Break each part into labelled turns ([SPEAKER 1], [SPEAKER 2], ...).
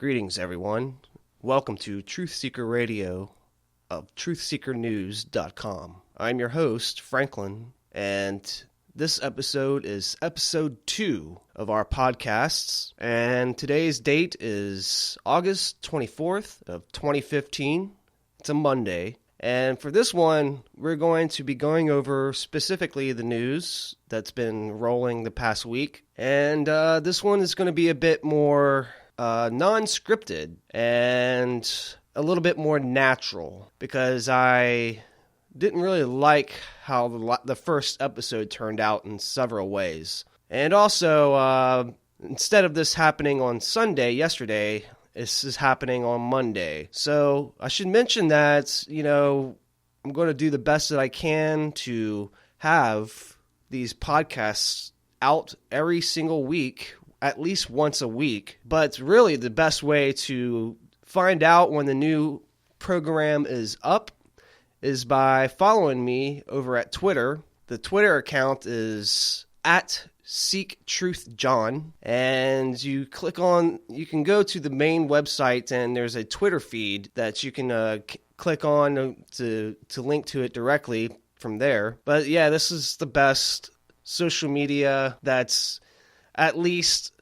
[SPEAKER 1] Greetings, everyone. Welcome to Truth Seeker Radio of TruthSeekerNews.com. I'm your host, Franklin, and this episode is episode 2 of our podcasts, and today's date is August 24th of 2015. It's a Monday, and for this one, we're going to be going over specifically the news that's been rolling the past week, and this one is going to be a bit more non-scripted and a little bit more natural because I didn't really like how the first episode turned out in several ways. And also, instead of this happening on Sunday, yesterday, this is happening on Monday. So I should mention that, I'm going to do the best that I can to have these podcasts out every single week, at least once a week. But really the best way to find out when the new program is up is by following me over at Twitter. The Twitter account is at SeekTruthJohn, and you can go to the main website and there's a Twitter feed that you can click on to link to it directly from there. But yeah, this is the best social media that's at least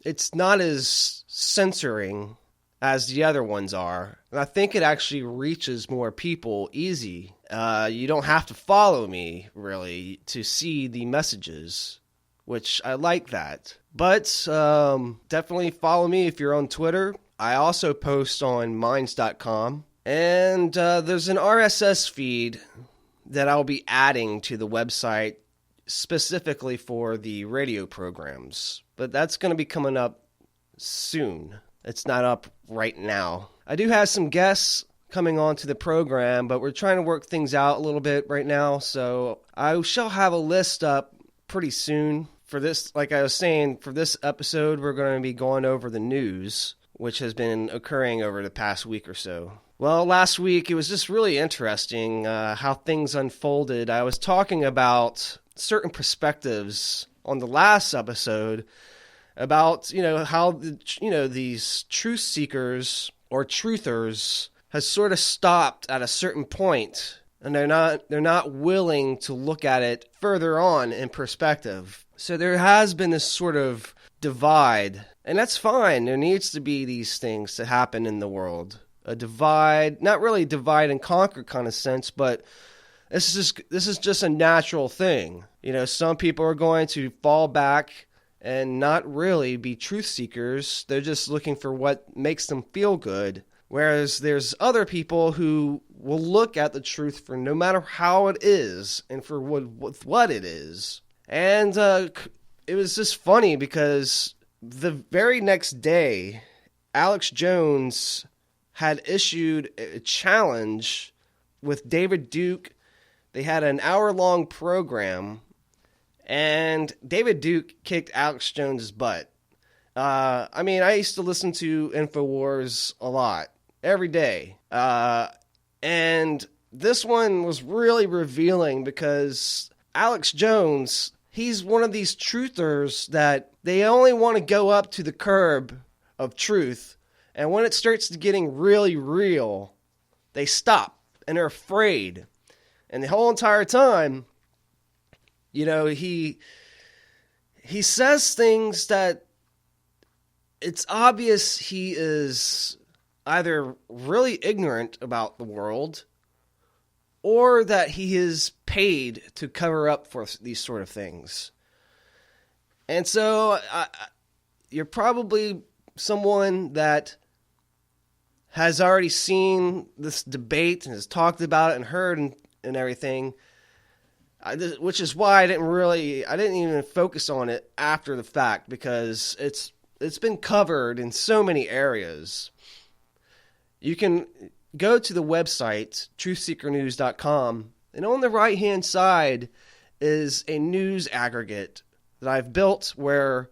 [SPEAKER 1] it's not as censoring as the other ones are. And I think it actually reaches more people easy. You don't have to follow me, really, to see the messages, which I like that. But definitely follow me if you're on Twitter. I also post on Minds.com. And there's an RSS feed that I'll be adding to the website specifically for the radio programs. But that's going to be coming up soon. It's not up right now. I do have some guests coming on to the program, but we're trying to work things out a little bit right now. So I shall have a list up pretty soon for this. Like I was saying, for this episode, we're going to be going over the news, which has been occurring over the past week or so. Well, last week, it was just really interesting how things unfolded. I was talking about certain perspectives on the last episode about, how, these truth seekers or truthers has sort of stopped at a certain point, and they're not willing to look at it further on in perspective. So there has been this sort of divide, and that's fine. There needs to be these things to happen in the world. A divide, not really divide and conquer kind of sense, but this is just a natural thing. Some people are going to fall back and not really be truth seekers. They're just looking for what makes them feel good. Whereas there's other people who will look at the truth for no matter how it is and for what it is. And it was just funny because the very next day, Alex Jones had issued a challenge with David Duke. They had an hour-long program, and David Duke kicked Alex Jones' butt. I used to listen to InfoWars a lot, every day. And this one was really revealing because Alex Jones, he's one of these truthers that they only want to go up to the curb of truth. And when it starts to getting really real, they stop and they're afraid. And the whole entire time, he says things that it's obvious he is either really ignorant about the world or that he is paid to cover up for these sort of things. And so you're probably someone that has already seen this debate and has talked about it and heard and everything, which is why I didn't even focus on it after the fact, because it's been covered in so many areas. You can go to the website, TruthSeekerNews.com, and on the right-hand side is a news aggregate that I've built where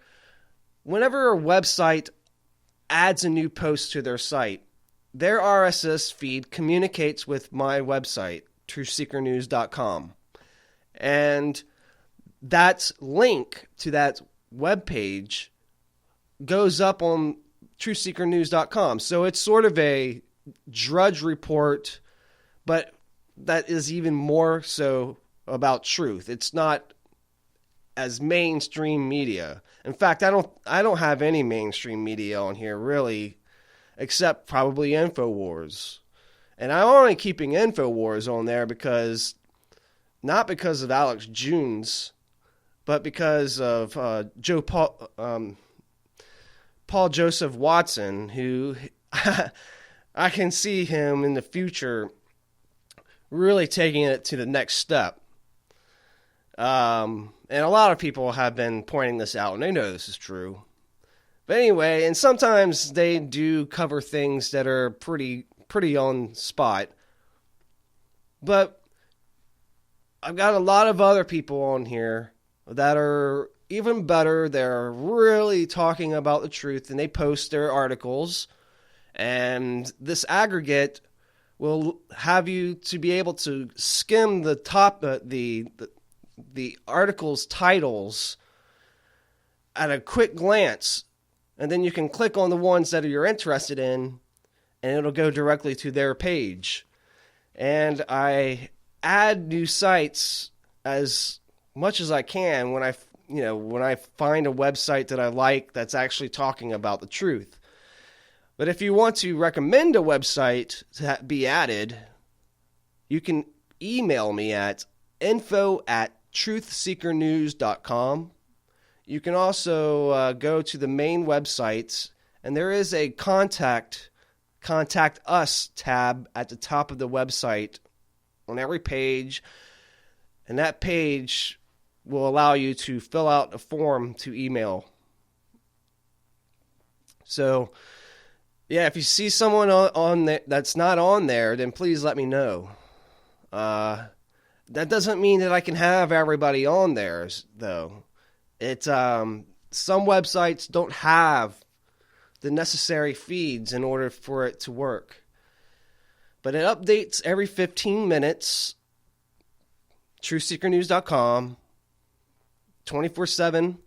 [SPEAKER 1] whenever a website adds a new post to their site, their RSS feed communicates with my website, TruthSeekerNews.com. And that link to that web page goes up on truthseekernews.com. So it's sort of a Drudge Report, but that is even more so about truth. It's not as mainstream media. In fact, I don't have any mainstream media on here really, except probably InfoWars. And I'm only keeping InfoWars on there not because of Alex Jones, but because of Paul Joseph Watson, who I can see him in the future really taking it to the next step. And a lot of people have been pointing this out, and they know this is true. But anyway, and sometimes they do cover things that are pretty on spot. But I've got a lot of other people on here that are even better. They're really talking about the truth, and they post their articles. And this aggregate will have you to be able to skim the top, the article's titles at a quick glance, and then you can click on the ones that you're interested in, and it'll go directly to their page. And I add new sites as much as I can when I find a website that I like that's actually talking about the truth. But if you want to recommend a website to be added, you can email me at info@truthseekernews.com. You can also go to the main website, and there is a contact us tab at the top of the website on every page, and that page will allow you to fill out a form to email. So, yeah, if you see someone on that's not on there, then please let me know. That doesn't mean that I can have everybody on there, though. It's some websites don't have the necessary feeds in order for it to work. But it updates every 15 minutes. TruthSeekerNews.com, 24/7,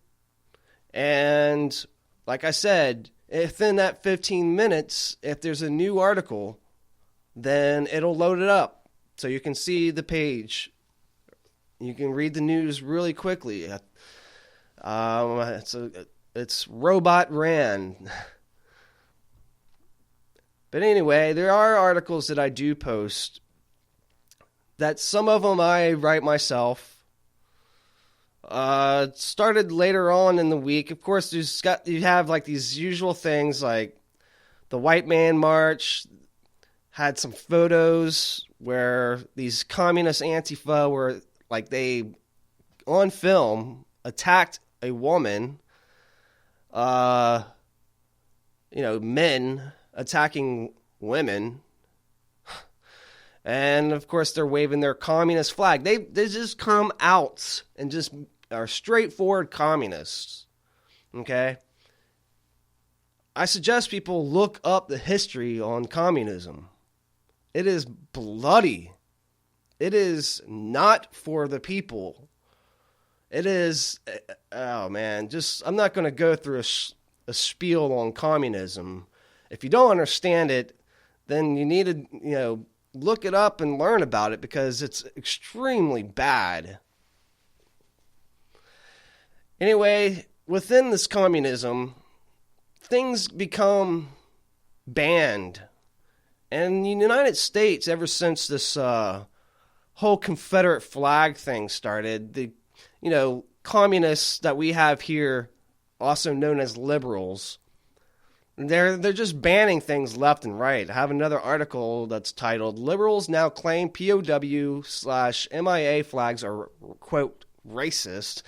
[SPEAKER 1] and like I said, within that 15 minutes, if there's a new article, then it'll load it up so you can see the page. You can read the news really quickly. It's robot ran. But anyway, there are articles that I do post that some of them I write myself. Started later on in the week. Of course, you have like these usual things like the White Man March had some photos where these communist Antifa were like they on film attacked a woman. Men attacking women. And of course they're waving their communist flag. They just come out and just are straightforward communists. Okay? I suggest people look up the history on communism. It is bloody. It is not for the people. It is, I'm not going to go through a spiel on communism. If you don't understand it, then you need to, look it up and learn about it because it's extremely bad. Anyway, within this communism, things become banned. And in the United States, ever since this whole Confederate flag thing started, the communists that we have here, also known as liberals, they're just banning things left and right. I have another article that's titled, "Liberals Now Claim POW/MIA Flags Are, quote, racist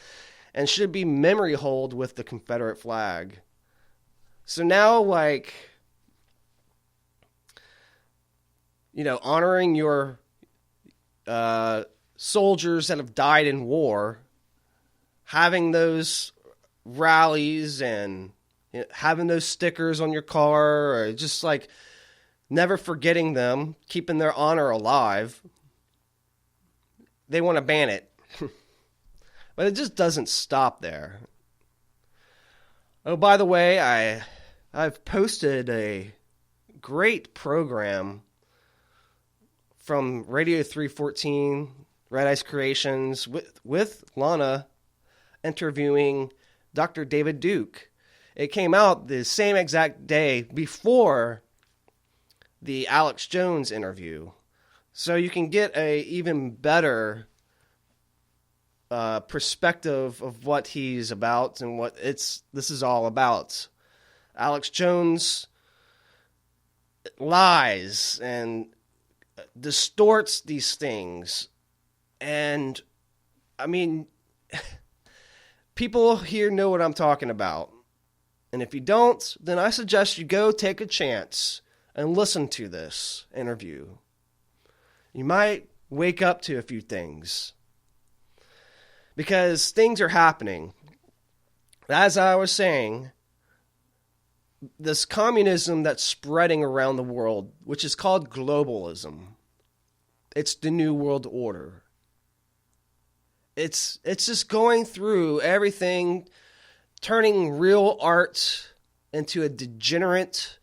[SPEAKER 1] and should be memory hold with the Confederate flag." So now, honoring your soldiers that have died in war, having those rallies and having those stickers on your car, or just never forgetting them, keeping their honor alive, they want to ban it. But it just doesn't stop there. Oh, by the way, I I've posted a great program from Radio 314, Red Ice Creations, with Lana interviewing Dr. David Duke. It came out the same exact day before the Alex Jones interview. So you can get a even better perspective of what he's about and what this is all about. Alex Jones lies and distorts these things. And, I mean, people here know what I'm talking about. And if you don't, then I suggest you go take a chance and listen to this interview. You might wake up to a few things. Because things are happening. As I was saying, this communism that's spreading around the world, which is called globalism, it's the New World Order. It's just going through everything, turning real art into a degenerate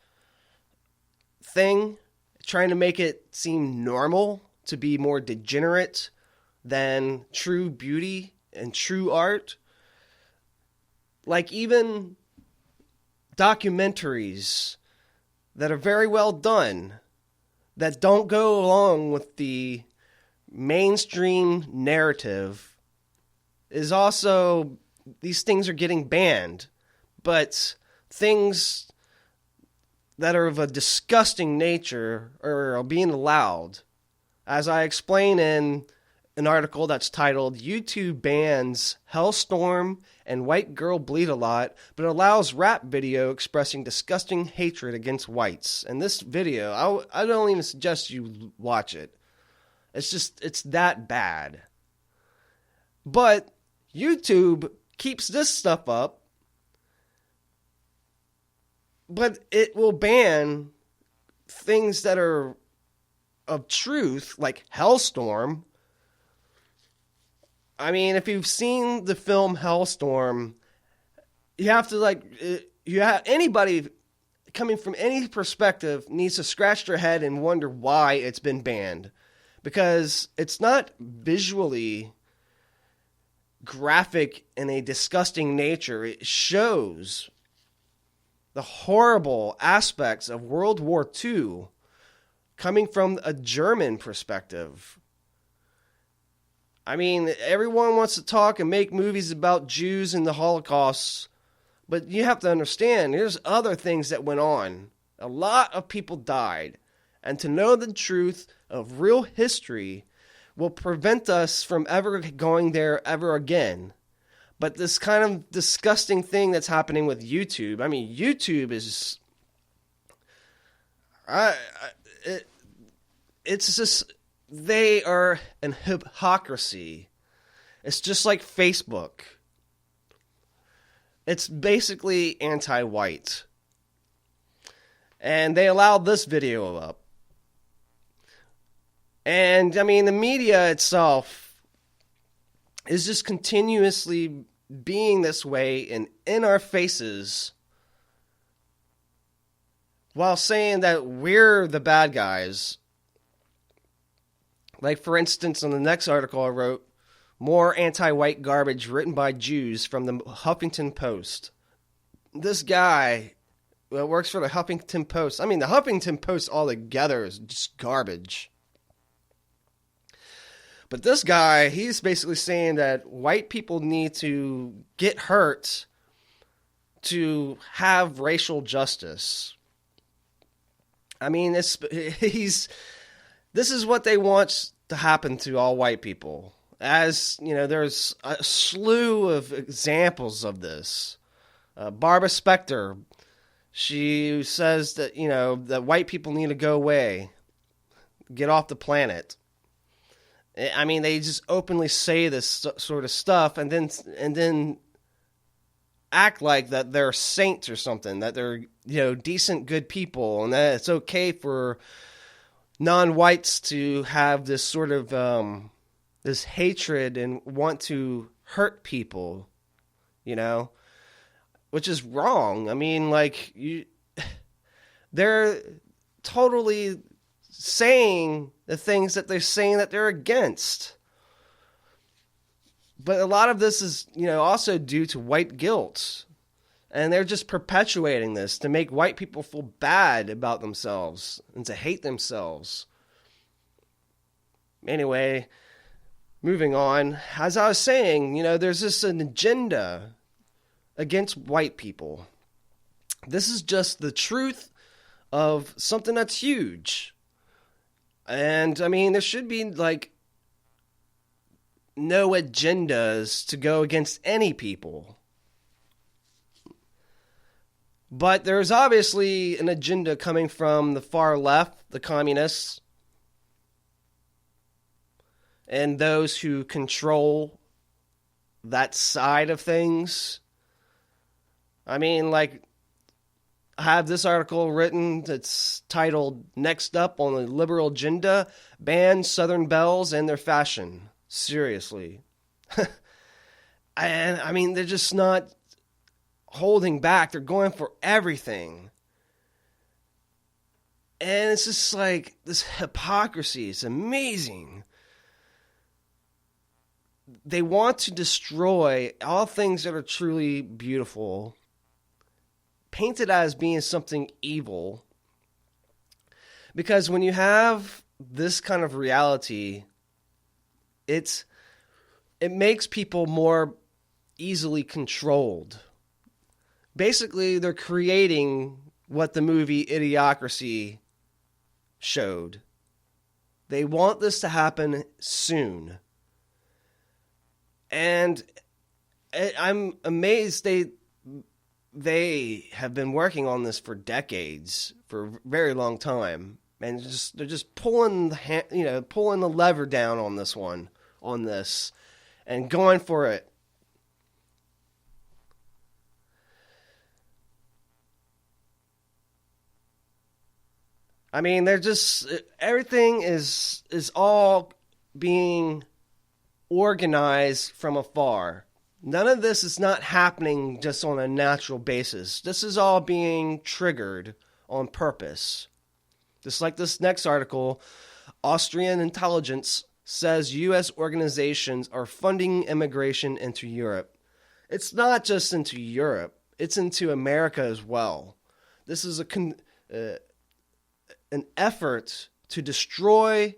[SPEAKER 1] thing, trying to make it seem normal to be more degenerate than true beauty and true art. Like even documentaries that are very well done that don't go along with the mainstream narrative is also, these things are getting banned. But things that are of a disgusting nature are being allowed. As I explain in an article that's titled YouTube Bans Hellstorm and White Girl Bleed a Lot, but allows rap video expressing disgusting hatred against whites. And this video, I don't even suggest you watch it. It's that bad. But YouTube keeps this stuff up, but it will ban things that are of truth, like Hellstorm. I mean, if you've seen the film Hellstorm, you have to anybody coming from any perspective needs to scratch their head and wonder why it's been banned. Because it's not visually graphic in a disgusting nature. It shows the horrible aspects of World War II coming from a German perspective. I mean, everyone wants to talk and make movies about Jews and the Holocaust, but you have to understand, there's other things that went on. A lot of people died, and to know the truth of real history will prevent us from ever going there ever again. But this kind of disgusting thing that's happening with YouTube, I mean, YouTube is... it's just... They are an hypocrisy. It's just like Facebook. It's basically anti-white. And they allowed this video up. And, I mean, the media itself is just continuously being this way and in our faces while saying that we're the bad guys. Like, for instance, in the next article I wrote, more anti-white garbage written by Jews from the Huffington Post. This guy works for the Huffington Post. I mean, the Huffington Post altogether is just garbage. But this guy, he's basically saying that white people need to get hurt to have racial justice. I mean, this is what they want to happen to all white people. As, you know, there's a slew of examples of this. Barbara Specter, she says that, you know, that white people need to go away, get off the planet. I mean, they just openly say this sort of stuff and then act like that they're saints or something, that they're, you know, decent, good people, and that it's okay for non-whites to have this sort of this hatred and want to hurt people, you know, which is wrong. I mean, like, They're totally saying the things that they're saying that they're against. But a lot of this is, also due to white guilt. And they're just perpetuating this to make white people feel bad about themselves and to hate themselves. Anyway, moving on. As I was saying, there's an agenda against white people. This is just the truth of something that's huge. And, there should be, no agendas to go against any people. But there's obviously an agenda coming from the far left, the communists, and those who control that side of things. I have this article written that's titled, Next Up on the Liberal Agenda, Ban Southern Belles and Their Fashion. Seriously. And, they're just not holding back. They're going for everything. And it's just this hypocrisy. It's amazing. They want to destroy all things that are truly beautiful, paint it as being something evil. Because when you have this kind of reality, it makes people more easily controlled. Basically, they're creating what the movie Idiocracy showed. They want this to happen soon. And I'm amazed they have been working on this for decades, for a very long time. And they're just pulling the lever down on this, and going for it. They're just, everything is all being organized from afar. None of this is not happening just on a natural basis. This is all being triggered on purpose. Just like this next article, Austrian intelligence says U.S. organizations are funding immigration into Europe. It's not just into Europe. It's into America as well. This is an effort to destroy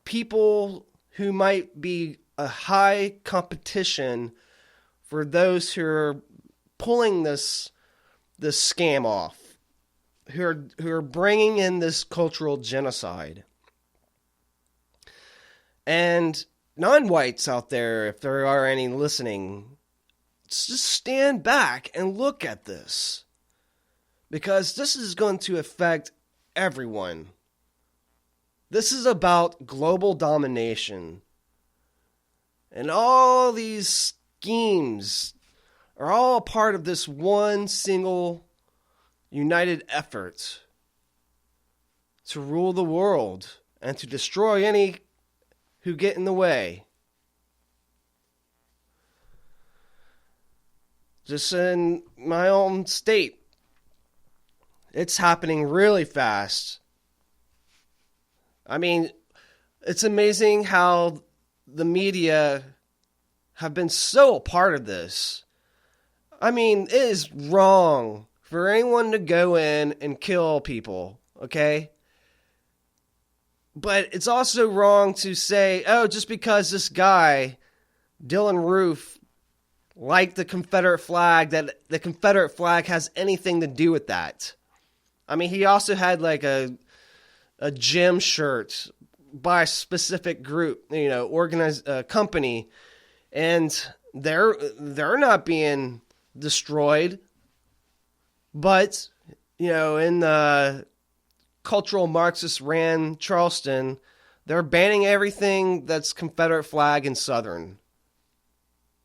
[SPEAKER 1] people who might be a high competition for those who are pulling this scam off, who are bringing in this cultural genocide. And non-whites out there, if there are any listening, just stand back and look at this. Because this is going to affect everyone. This is about global domination. And all these schemes are all part of this one single united effort to rule the world and to destroy any who get in the way. Just in my own state, it's happening really fast. It's amazing how the media have been so a part of this. It is wrong for anyone to go in and kill people, okay? But it's also wrong to say, just because this guy, Dylan Roof, liked the Confederate flag, that the Confederate flag has anything to do with that. He also had a gym shirt by a specific group, organized company, and they're not being destroyed. But, in the cultural Marxist ran Charleston, they're banning everything that's Confederate flag and Southern.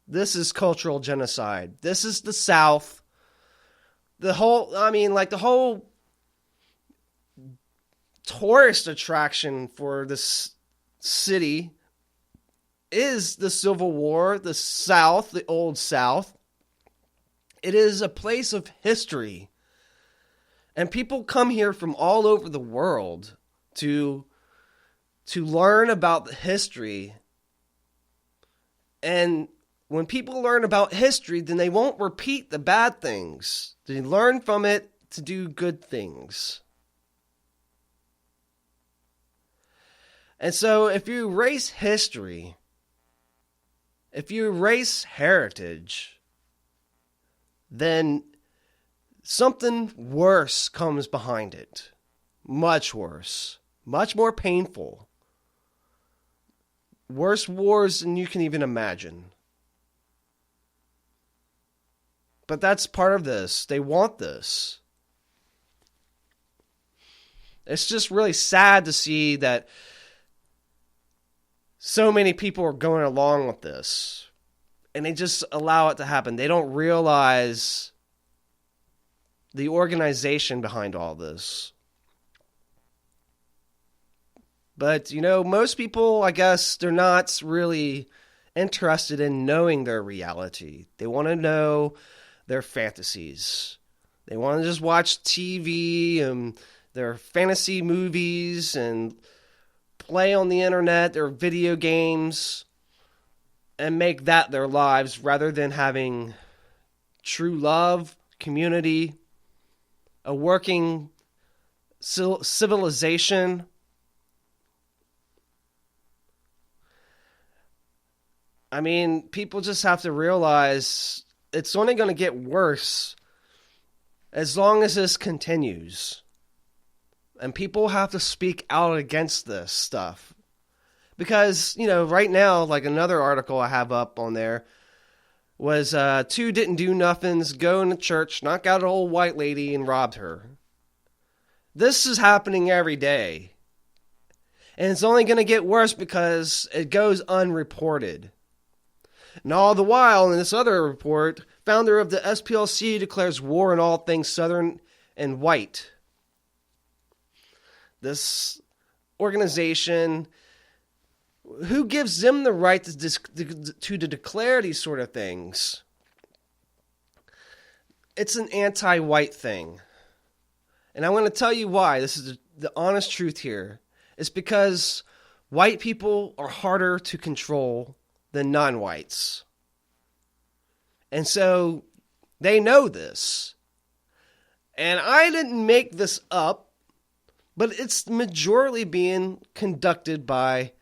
[SPEAKER 1] This is cultural genocide. This is the South. The whole tourist attraction for this city is the Civil War, the South, the Old South. It is a place of history. And people come here from all over the world to learn about the history. And when people learn about history, then they won't repeat the bad things. They learn from it to do good things. And so if you erase history, if you erase heritage, then something worse comes behind it. Much worse. Much more painful. Worse wars than you can even imagine. But that's part of this. They want this. It's just really sad to see that so many people are going along with this. And they just allow it to happen. They don't realize the organization behind all this. But, most people, I guess, they're not really interested in knowing their reality. They want to know their fantasies. They want to just watch TV and their fantasy movies and play on the internet, their video games, and make that their lives rather than having true love, community, a working civilization. I mean, people just have to realize it's only going to get worse as long as this continues. And people have to speak out against this stuff. Because, right now, like another article I have up on there was two didn't do nothings, go into church, knock out an old white lady, and robbed her. This is happening every day. And it's only going to get worse because it goes unreported. And all the while, in this other report, founder of the SPLC declares war on all things Southern and white. This organization, who gives them the right to declare these sort of things? It's an anti-white thing. And I want to tell you why. This is the honest truth here. It's because white people are harder to control than non-whites. And so they know this. And I didn't make this up, but it's majorly being conducted by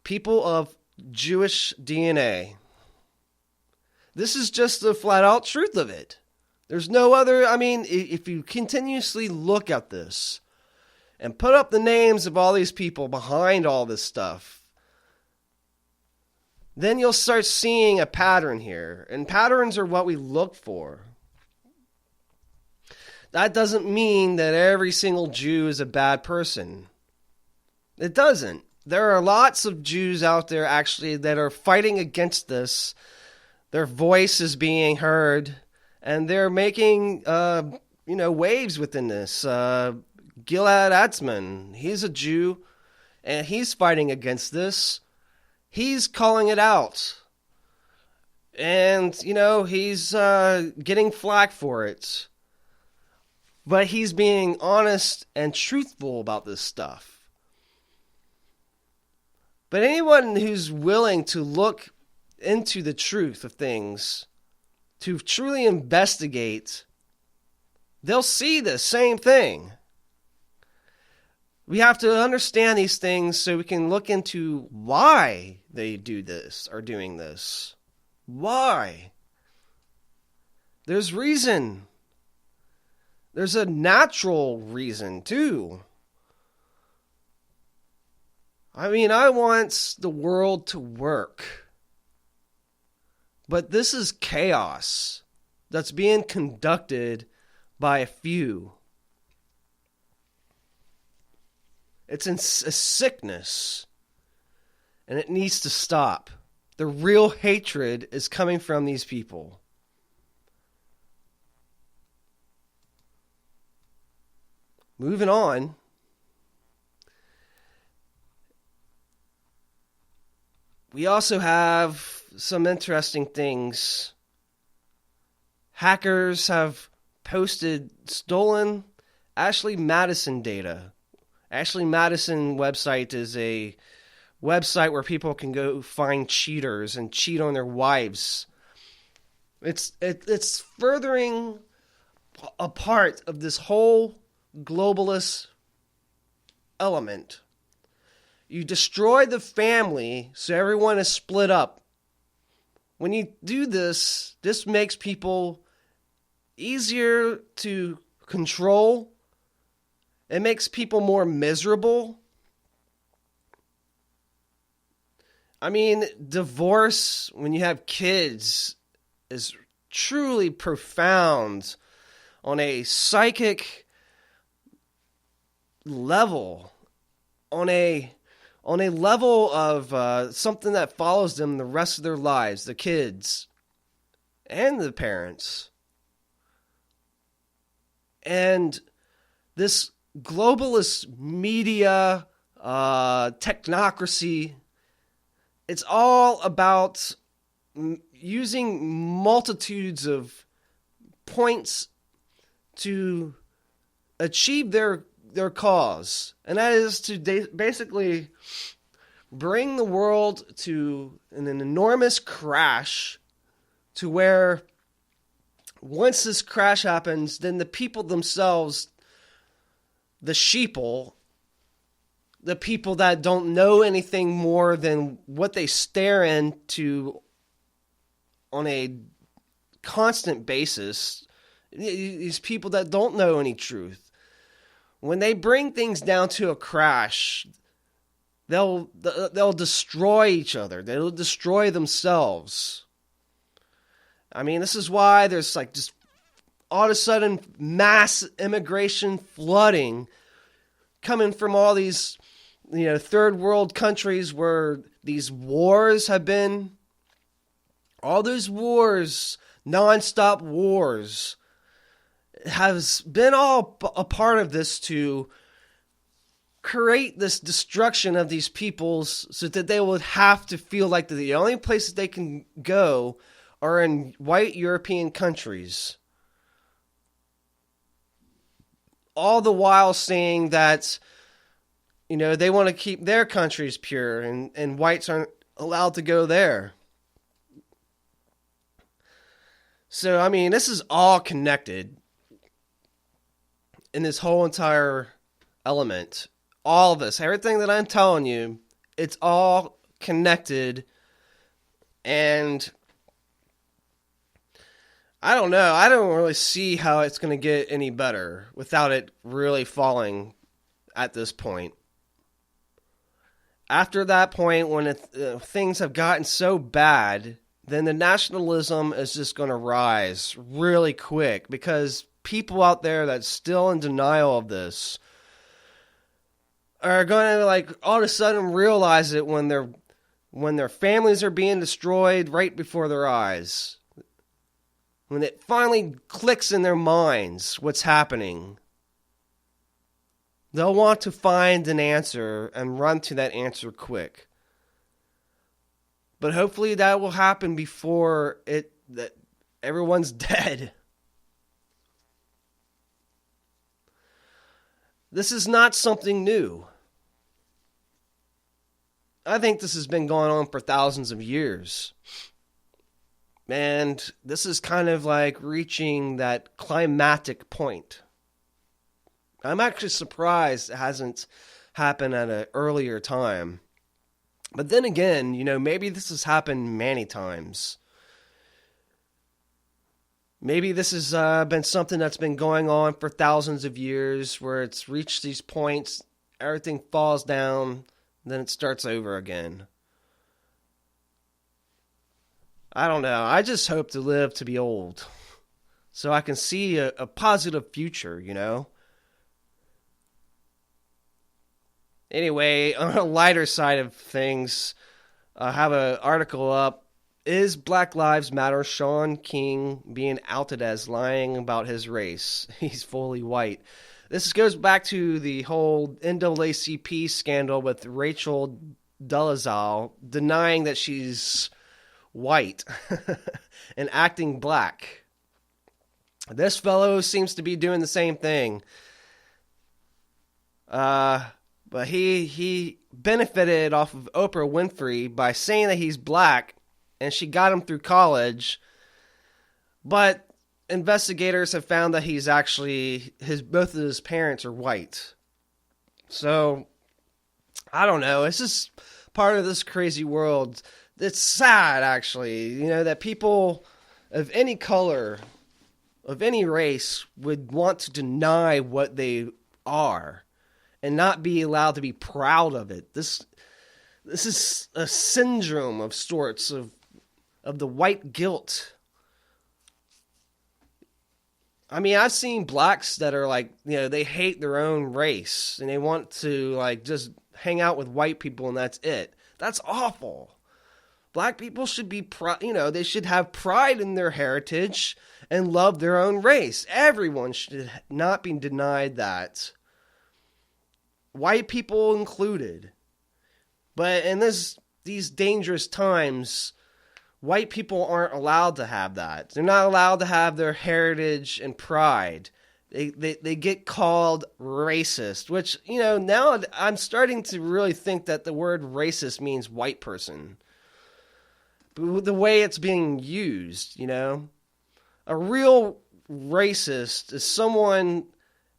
[SPEAKER 1] people of Jewish DNA. This is just the flat out truth of it. There's no other, if you continuously look at this and put up the names of all these people behind all this stuff, then you'll start seeing a pattern here. And patterns are what we look for. That doesn't mean that every single Jew is a bad person. It doesn't. There are lots of Jews out there actually that are fighting against this. Their voice is being heard, and they're making waves within this. Gilad Atzmon, he's a Jew, and he's fighting against this. He's calling it out. And, he's getting flack for it. But he's being honest and truthful about this stuff. But anyone who's willing to look into the truth of things, to truly investigate, they'll see the same thing. We have to understand these things so we can look into why they do this, are doing this. Why? There's reason. There's a natural reason, too. I want the world to work. But this is chaos that's being conducted by a few. It's a sickness, and it needs to stop. The real hatred is coming from these people. Moving on. We also have some interesting things. Hackers have posted stolen Ashley Madison data. Ashley Madison website is a website where people can go find cheaters and cheat on their wives. It's furthering a part of this whole globalist element. You destroy the family so everyone is split up. When you do this, this makes people easier to control. It makes people more miserable. I mean, divorce when you have kids is truly profound on a psychic level, on a level of something that follows them the rest of their lives, the kids and the parents. And this globalist media, technocracy, it's all about using multitudes of points to achieve their cause. And that is to basically bring the world to an enormous crash, to where once this crash happens, then the people themselves, the sheeple, the people that don't know anything more than what they stare into on a constant basis, these people that don't know any truth, when they bring things down to a crash, they'll destroy each other. They'll destroy themselves. I mean, this is why there's like just all of a sudden mass immigration flooding coming from all these, third world countries where these wars have been. All those wars, non-stop wars, has been all a part of this to create this destruction of these peoples so that they would have to feel like the only places they can go are in white European countries. All the while saying that, they want to keep their countries pure and whites aren't allowed to go there. So, I mean, this is all connected in this whole entire element. All of this, everything that I'm telling you, it's all connected. And I don't know. I don't really see how it's going to get any better without it really falling at this point. After that point, when things have gotten so bad, then the nationalism is just going to rise really quick, because people out there that's still in denial of this are going to all of a sudden realize it when their families are being destroyed right before their eyes. When it finally clicks in their minds what's happening, they'll want to find an answer and run to that answer quick. But hopefully that will happen before that everyone's dead. This is not something new. I think this has been going on for thousands of years. And this is kind of like reaching that climactic point. I'm actually surprised it hasn't happened at an earlier time. But then again, maybe this has happened many times. Maybe this has been something that's been going on for thousands of years, where it's reached these points, everything falls down, then it starts over again. I don't know. I just hope to live to be old, so I can see a positive future, Anyway, on a lighter side of things, I have an article up. Is Black Lives Matter Shaun King being outed as lying about his race? He's fully white. This goes back to the whole NAACP scandal with Rachel Dolezal denying that she's white and acting black. This fellow seems to be doing the same thing. But he benefited off of Oprah Winfrey by saying that he's black, and she got him through college. But investigators have found that he's actually both of his parents are white. So I don't know. It's just part of this crazy world. It's sad, actually, that people of any color, of any race, would want to deny what they are and not be allowed to be proud of it. This is a syndrome of sorts of the white guilt. I mean, I've seen blacks that are like, they hate their own race and they want to like just hang out with white people and that's it. That's awful. Black people should be, they should have pride in their heritage and love their own race. Everyone should not be denied that. White people included. But in these dangerous times, white people aren't allowed to have that. They're not allowed to have their heritage and pride. They get called racist, which, now I'm starting to really think that the word racist means white person. But the way it's being used, a real racist is someone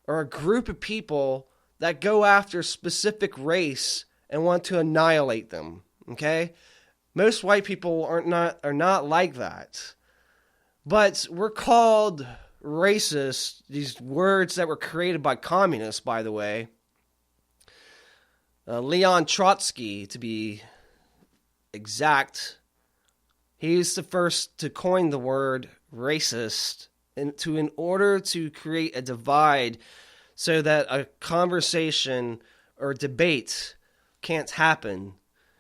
[SPEAKER 1] or a group of people that go after a specific race and want to annihilate them, okay? Most white people are not like that. But we're called racist, these words that were created by communists, by the way. Leon Trotsky, to be exact, he's the first to coin the word racist in order to create a divide so that a conversation or debate can't happen.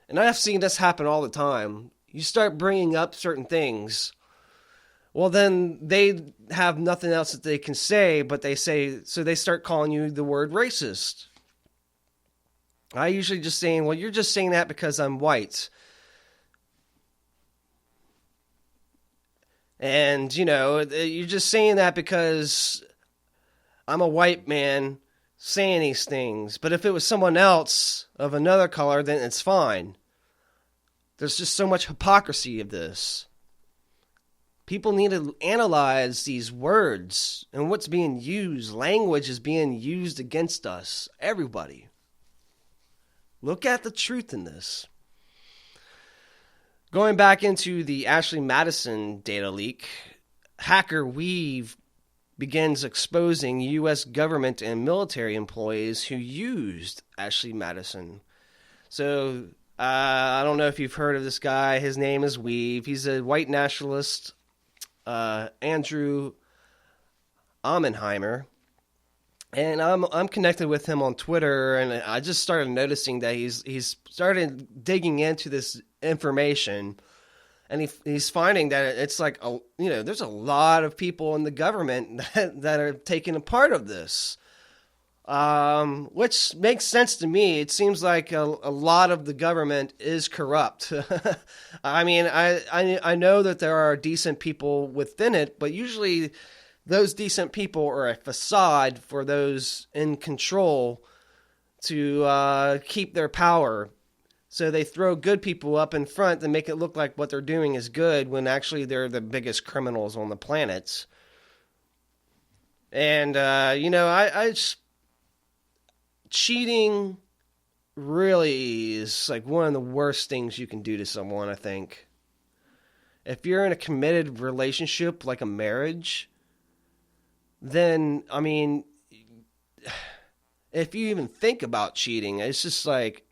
[SPEAKER 1] And I've seen this happen all the time. You start bringing up certain things, well, then they have nothing else that they can say, but they start calling you the word racist. I usually just saying, well, you're just saying that because I'm white. And, you're just saying that because I'm a white man saying these things. But if it was someone else of another color, then it's fine. There's just so much hypocrisy of this. People need to analyze these words and what's being used. Language is being used against us. Everybody. Look at the truth in this. Going back into the Ashley Madison data leak, Hacker Weave begins exposing U.S. government and military employees who used Ashley Madison. So, I don't know if you've heard of this guy. His name is Weave. He's a white nationalist, Andrew Amenheimer. And I'm connected with him on Twitter, and I just started noticing that he's started digging into this information, and he's finding that it's like there's a lot of people in the government that are taking a part of this, which makes sense to me. It seems like a lot of the government is corrupt. I mean, I know that there are decent people within it, but usually those decent people are a facade for those in control to keep their power. So they throw good people up in front and make it look like what they're doing is good when actually they're the biggest criminals on the planet. And, cheating really is like one of the worst things you can do to someone, I think. If you're in a committed relationship like a marriage, then, I mean, if you even think about cheating, it's just like,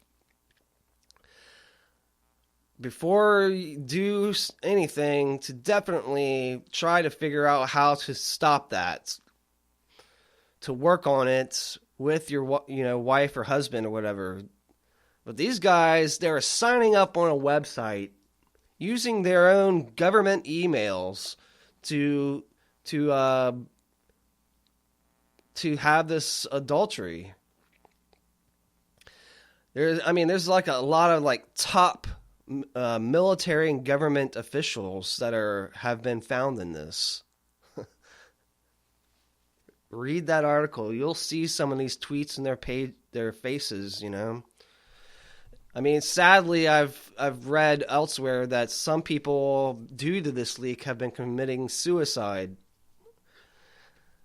[SPEAKER 1] before you do anything, to definitely try to figure out how to stop that, to work on it with your, wife or husband or whatever. But these guys, they're signing up on a website using their own government emails to have this adultery. There's like a lot of like top military and government officials that have been found in this. read that article. You'll see some of these tweets in their faces, you know. I mean, sadly, I've read elsewhere that some people, due to this leak, have been committing suicide.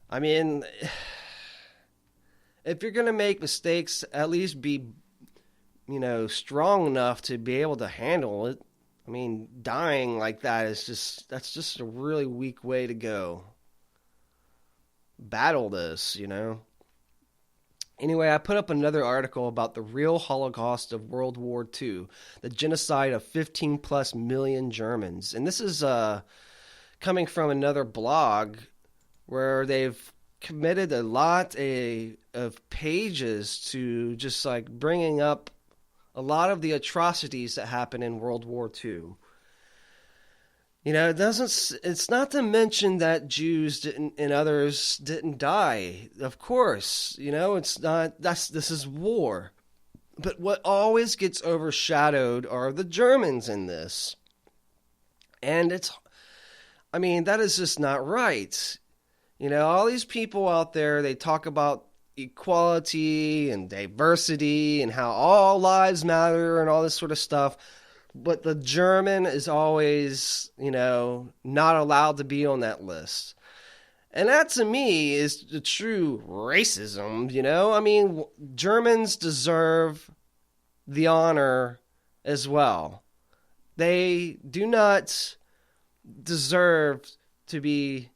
[SPEAKER 1] I mean, if you're going to make mistakes, at least be, you know, strong enough to be able to handle it. I mean, dying like that that's just a really weak way to go. Battle this, you know. Anyway, I put up another article about the real Holocaust of World War II, the genocide of 15 plus million Germans. And this is coming from another blog where they've committed a lot of pages to just like bringing up a lot of the atrocities that happened in World War II. You know, it's not to mention that Jews didn't and others didn't die. Of course, you know, this is war. But what always gets overshadowed are the Germans in this. And that is just not right. You know, all these people out there, they talk about equality and diversity and how all lives matter and all this sort of stuff. But the German is always, you know, not allowed to be on that list. And that, to me, is the true racism, you know? I mean, Germans deserve the honor as well. They do not deserve to be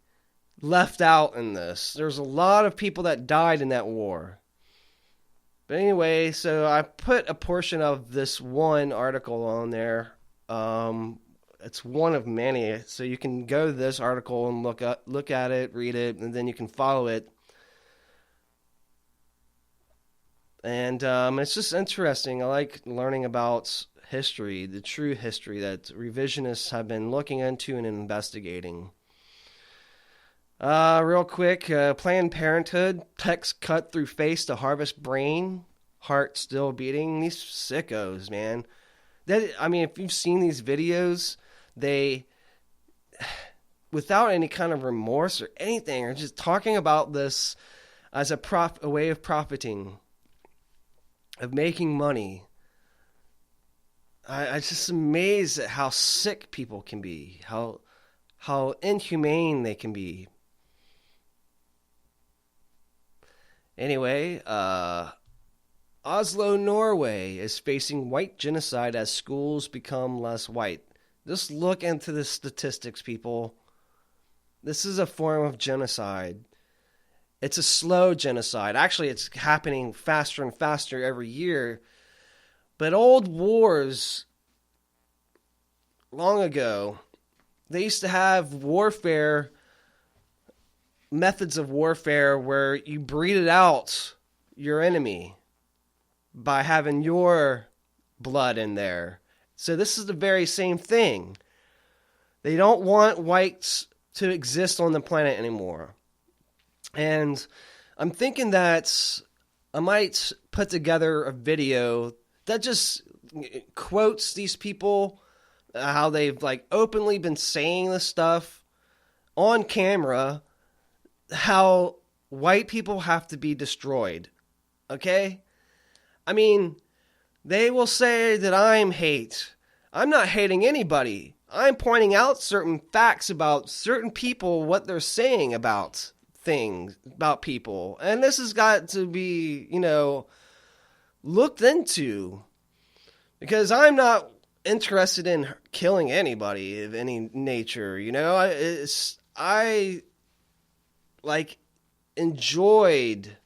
[SPEAKER 1] left out in this. There's a lot of people that died in that war. But anyway, so I put a portion of this one article on there. It's one of many, so you can go to this article and look at it, read it, and then you can follow it. And it's just interesting. I like learning about history, the true history that revisionists have been looking into and investigating. Real quick, Planned Parenthood, text cut through face to harvest brain, heart still beating. These sickos, man. If you've seen these videos, they, without any kind of remorse or anything, are just talking about this as a way of profiting, of making money. I'm just amazed at how sick people can be, how inhumane they can be. Anyway, Oslo, Norway is facing white genocide as schools become less white. Just look into the statistics, people. This is a form of genocide. It's a slow genocide. Actually, it's happening faster and faster every year. But old wars, long ago, they used to have warfare, methods of warfare where you breeded out your enemy by having your blood in there. So this is the very same thing. They don't want whites to exist on the planet anymore. And I'm thinking that I might put together a video that just quotes these people, how they've like openly been saying this stuff on camera, how white people have to be destroyed. Okay? I mean, they will say that I'm hate. I'm not hating anybody. I'm pointing out certain facts about certain people, what they're saying about things, about people. And this has got to be, looked into. Because I'm not interested in killing anybody of any nature, I enjoyed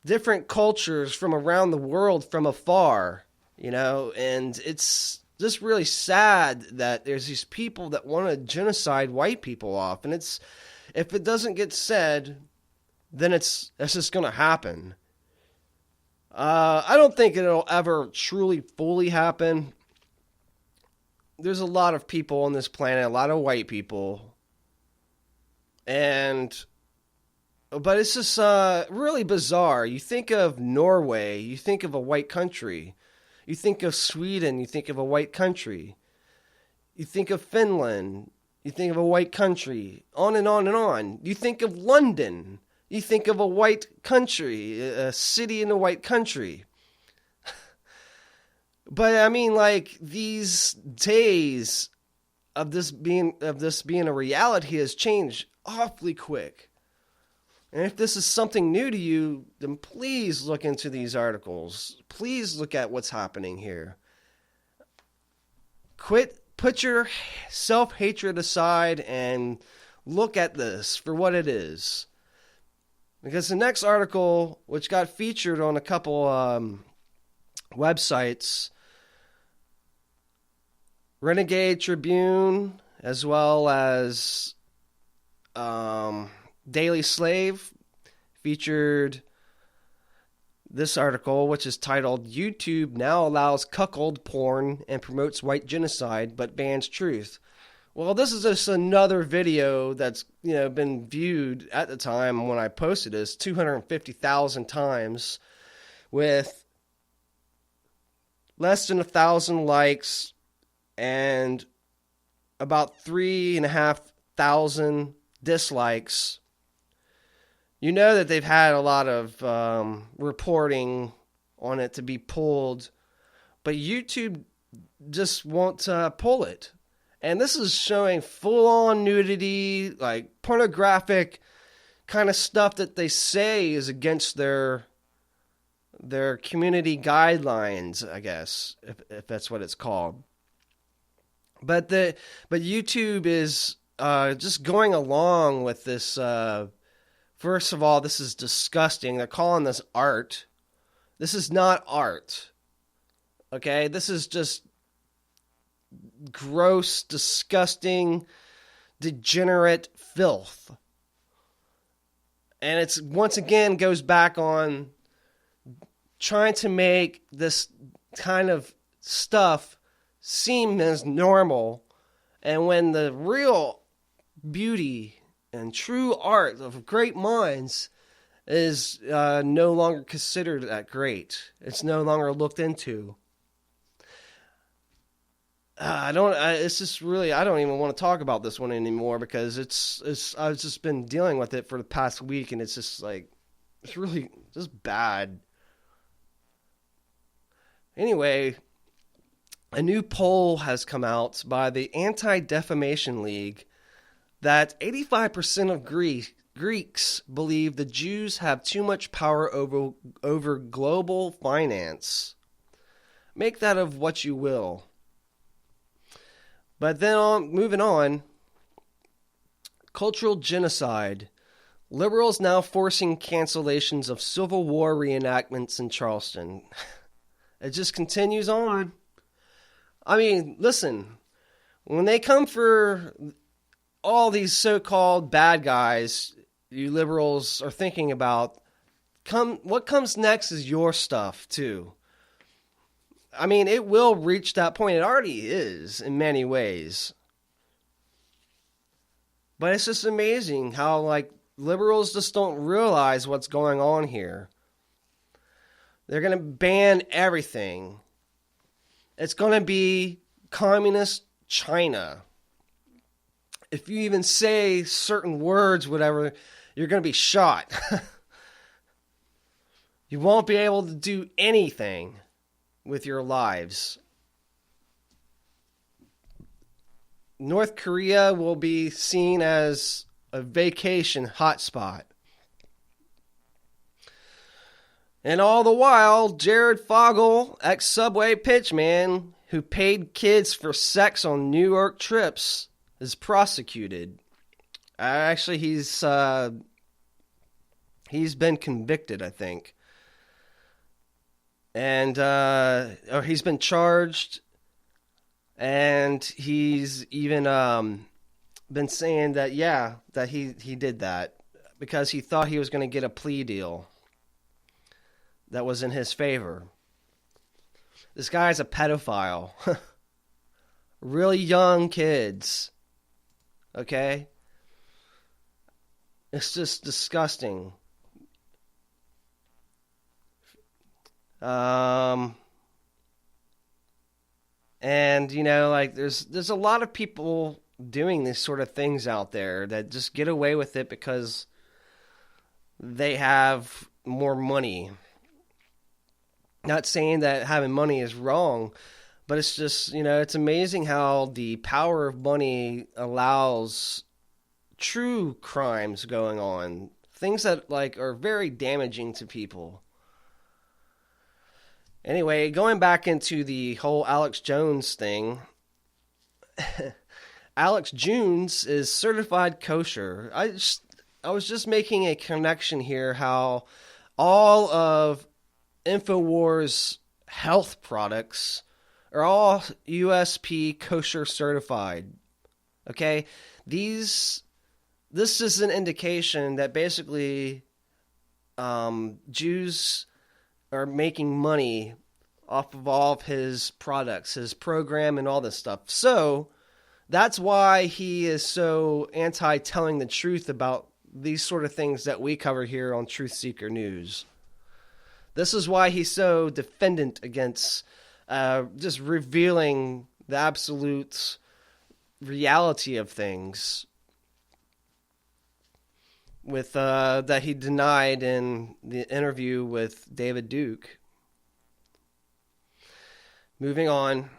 [SPEAKER 1] different cultures from around the world from afar, and it's just really sad that there's these people that want to genocide white people off, and if it doesn't get said, then that's just going to happen. I don't think it'll ever truly fully happen. There's a lot of people on this planet, a lot of white people, but it's just really bizarre. You think of Norway, you think of a white country. You think of Sweden, you think of a white country. You think of Finland, you think of a white country. On and on and on. You think of London, You think of a white country, a city in a white country. But I mean, like, these days of this being a reality has changed awfully quick. And if this is something new to you, then please look into these articles. Please look at what's happening here. Put your self-hatred aside and look at this for what it is. Because the next article, which got featured on a couple websites, Renegade Tribune, as well as Daily Slave, featured this article, which is titled, YouTube Now Allows Cuckold Porn and Promotes White Genocide But Bans Truth. Well, this is just another video that's been viewed at the time when I posted this 250,000 times with less than 1,000 likes and about 3,500 dislikes. You know that they've had a lot of reporting on it to be pulled, but YouTube just won't pull it. And this is showing full-on nudity, like pornographic kind of stuff that they say is against their community guidelines, I guess, if that's what it's called. But YouTube is just going along with this. First of all, this is disgusting. They're calling this art. This is not art. Okay? This is just gross, disgusting, degenerate filth. And it's once again goes back on trying to make this kind of stuff seem as normal, and when the real beauty and true art of great minds is no longer considered that great. It's no longer looked into. I don't even want to talk about this one anymore because I've just been dealing with it for the past week, and it's just like, it's really just bad. Anyway, a new poll has come out by the Anti-Defamation League that 85% of Greeks believe the Jews have too much power over global finance. Make that of what you will. But then moving on, cultural genocide. Liberals now forcing cancellations of Civil War reenactments in Charleston. It just continues on. I mean, listen, when they come for all these so-called bad guys you liberals are thinking about, what comes next is your stuff, too. I mean, it will reach that point. It already is in many ways. But it's just amazing how, like, liberals just don't realize what's going on here. They're going to ban everything. It's going to be communist China. If you even say certain words, whatever, you're going to be shot. You won't be able to do anything with your lives. North Korea will be seen as a vacation hotspot. And all the while, Jared Fogle, ex-Subway pitchman, who paid kids for sex on New York trips, is prosecuted. Actually, he's been convicted, I think. And or he's been charged, and he's even been saying that he did that because he thought he was going to get a plea deal that was in his favor. This guy's a pedophile. Really young kids. Okay? It's just disgusting. And like there's a lot of people doing these sort of things out there that just get away with it because they have more money. Not saying that having money is wrong, but it's just, it's amazing how the power of money allows true crimes going on. Things that are very damaging to people. Anyway, going back into the whole Alex Jones thing, Alex Jones is certified kosher. I was just making a connection here how all of InfoWars health products are all USP kosher certified. Okay? This is an indication that basically Jews are making money off of all of his products, his program, and all this stuff. So that's why he is so anti-telling the truth about these sort of things that we cover here on Truth Seeker News. This is why he's so defendant against just revealing the absolute reality of things with that he denied in the interview with David Duke. Moving on,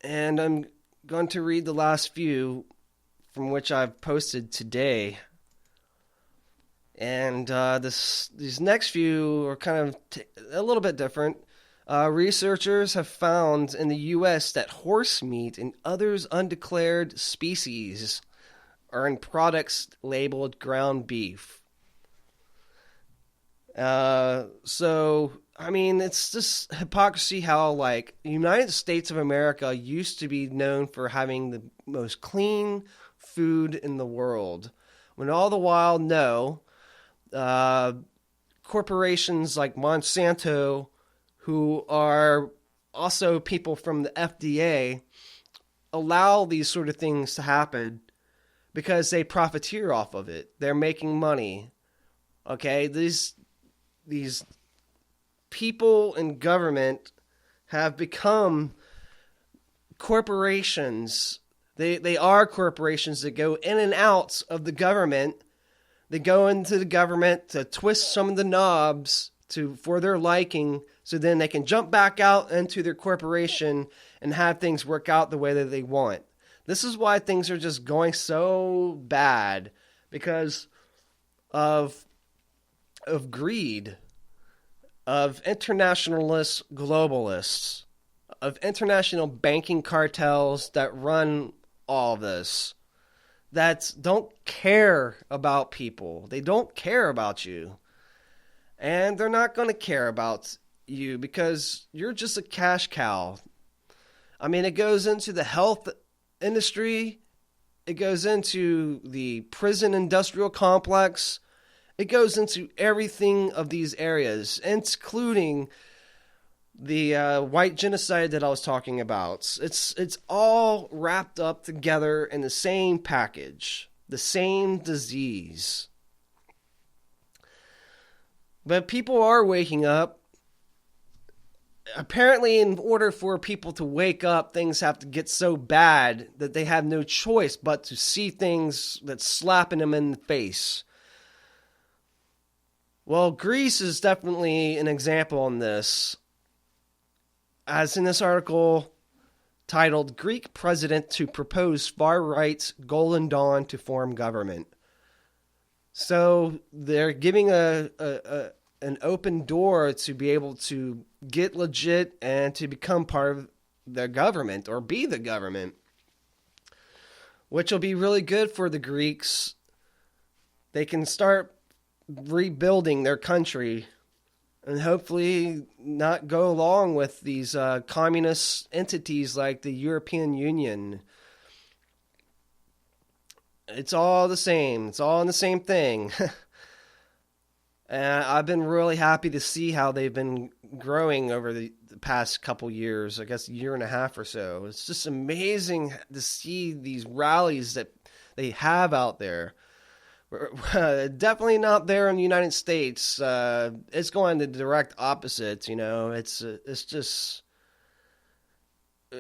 [SPEAKER 1] and I'm going to read the last few from which I've posted today. And these next few are kind of a little bit different. Researchers have found in the U.S. that horse meat and others undeclared species are in products labeled ground beef. So, I mean, it's just hypocrisy how, the United States of America used to be known for having the most clean food in the world. When all the while, no. Corporations like Monsanto, who are also people from the FDA, allow these sort of things to happen because they profiteer off of it. They're making money. Okay, these people in government have become corporations. They are corporations that go in and out of the government. They go into the government to twist some of the knobs for their liking, so then they can jump back out into their corporation and have things work out the way that they want. This is why things are just going so bad, because of greed, of internationalist globalists, of international banking cartels that run all this. That don't care about people. They don't care about you. And they're not going to care about you because you're just a cash cow. I mean, it goes into the health industry. It goes into the prison industrial complex. It goes into everything of these areas, including the white genocide that I was talking about. It's all wrapped up together in the same package, the same disease. But people are waking up. Apparently, in order for people to wake up, things have to get so bad that they have no choice but to see things that's slapping them in the face. Well, Greece is definitely an example on this. As in this article titled, Greek President to Propose Far-Right Golden Dawn to Form Government. So they're giving an open door to be able to get legit and to become part of their government or be the government, which will be really good for the Greeks. They can start rebuilding their country and hopefully not go along with these communist entities like the European Union. It's all the same. It's all in the same thing. And I've been really happy to see how they've been growing over the past couple years, I guess a year and a half or so. It's just amazing to see these rallies that they have out there. Definitely not there in the United States. It's going the direct opposite, It's just...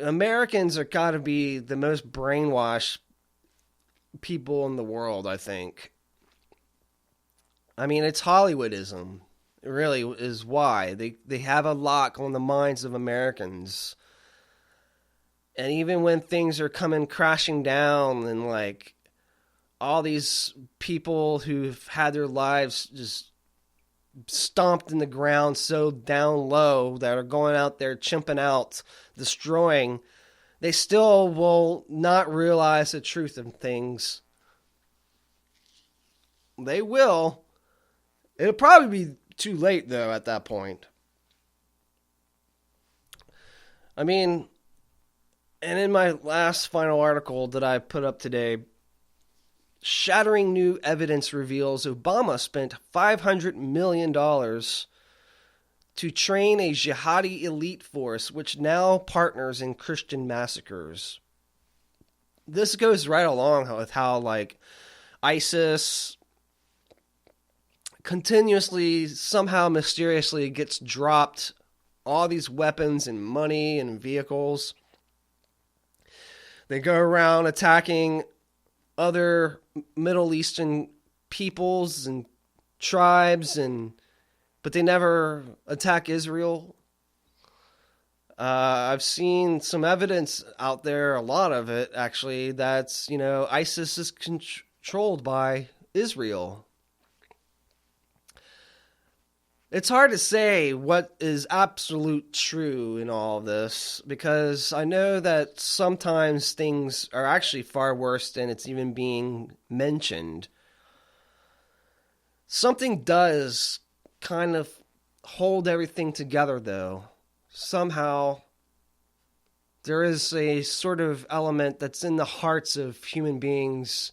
[SPEAKER 1] Americans are got to be the most brainwashed people in the world, I think. I mean, it's Hollywoodism. It really is why. They have a lock on the minds of Americans. And even when things are coming crashing down and like all these people who've had their lives just stomped in the ground so down low that are going out there chimping out, destroying, they still will not realize the truth of things. They will. It'll probably be too late, though, at that point. I mean, and in my last final article that I put up today, shattering new evidence reveals Obama spent $500 million to train a jihadi elite force, which now partners in Christian massacres. This goes right along with how, like, ISIS continuously, somehow mysteriously gets dropped all these weapons and money and vehicles. They go around attacking other Middle Eastern peoples and tribes, but they never attack Israel. I've seen some evidence out there, a lot of it actually, that's, ISIS is controlled by Israel. It's hard to say what is absolute true in all of this, because I know that sometimes things are actually far worse than it's even being mentioned. Something does kind of hold everything together, though. Somehow, there is a sort of element that's in the hearts of human beings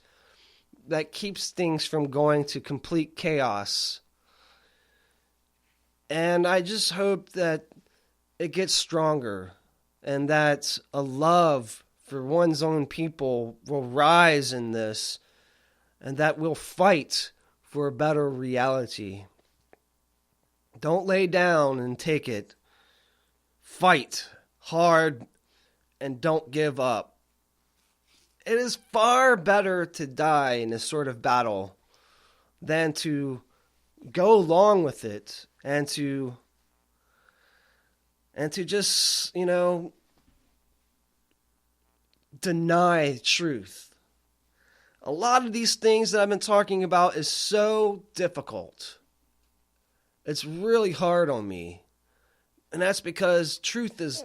[SPEAKER 1] that keeps things from going to complete chaos. And I just hope that it gets stronger and that a love for one's own people will rise in this and that we'll fight for a better reality. Don't lay down and take it. Fight hard and don't give up. It is far better to die in this sort of battle than to go along with it and to just, deny truth. A lot of these things that I've been talking about is so difficult. It's really hard on me. And that's because truth is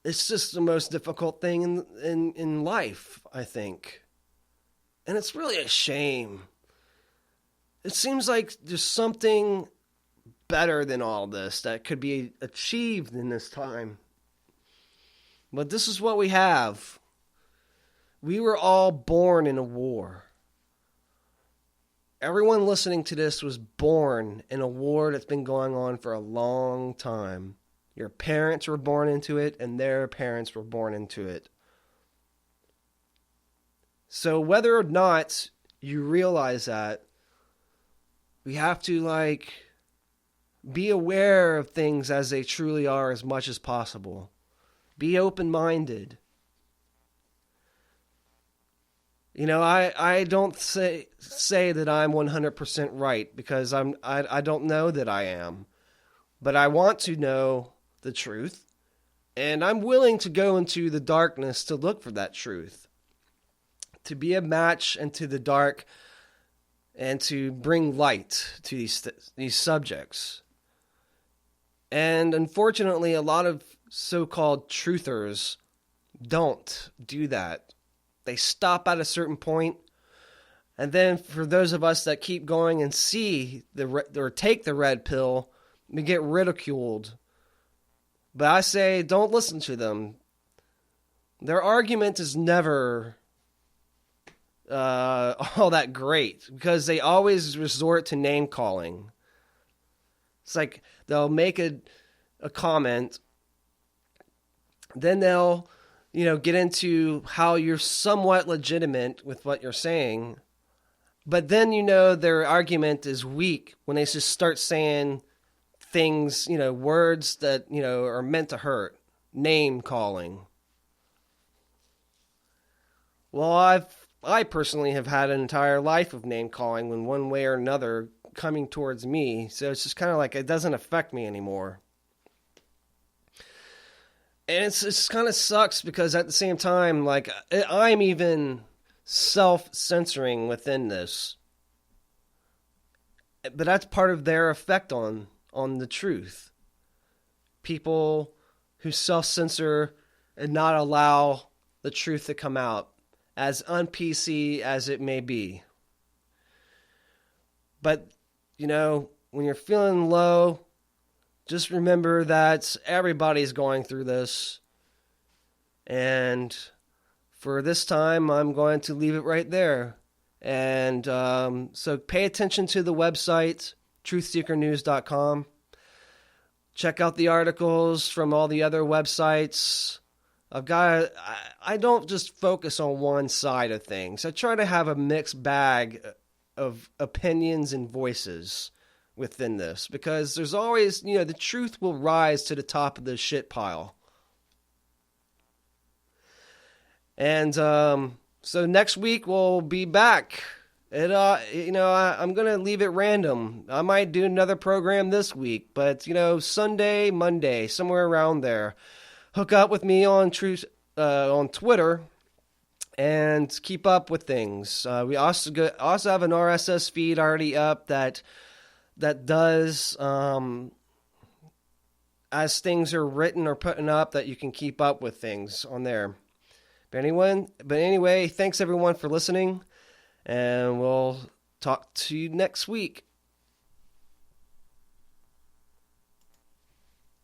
[SPEAKER 1] just the most difficult thing in life, I think. And it's really a shame. It seems like there's something better than all this that could be achieved in this time. But this is what we have. We were all born in a war. Everyone listening to this was born in a war that's been going on for a long time. Your parents were born into it, and their parents were born into it. So whether or not you realize that, we have to, be aware of things as they truly are as much as possible. Be open-minded. I don't say that I'm 100% right, because I don't know that I am. But I want to know the truth, and I'm willing to go into the darkness to look for that truth. To be a match into the dark and to bring light to these subjects. And unfortunately, a lot of so-called truthers don't do that. They stop at a certain point, and then for those of us that keep going and see or take the red pill, we get ridiculed. But I say, don't listen to them. Their argument is never all that great, because they always resort to name calling. It's like they'll make a comment, then they'll get into how you're somewhat legitimate with what you're saying, but then their argument is weak when they just start saying things, words that are meant to hurt. Name calling. Well, I personally have had an entire life of name calling in one way or another coming towards me. So it's just kind of like it doesn't affect me anymore. And it's kind of sucks because at the same time, like, I'm even self-censoring within this. But that's part of their effect on the truth. People who self-censor and not allow the truth to come out, as un-PC as it may be. But, you know, when you're feeling low, just remember that everybody's going through this. And for this time, I'm going to leave it right there. And so pay attention to the website, truthseekernews.com. Check out the articles from all the other websites. I don't just focus on one side of things. I try to have a mixed bag of opinions and voices within this, because there's always, you know, the truth will rise to the top of the shit pile. And so next week we'll be back. I'm going to leave it random. I might do another program this week, but, you know, Sunday, Monday, somewhere around there. Hook up with me on Twitter and keep up with things. We also have an RSS feed already up that does, as things are written or putting up, that you can keep up with things on there. But anyway, thanks everyone for listening, and we'll talk to you next week.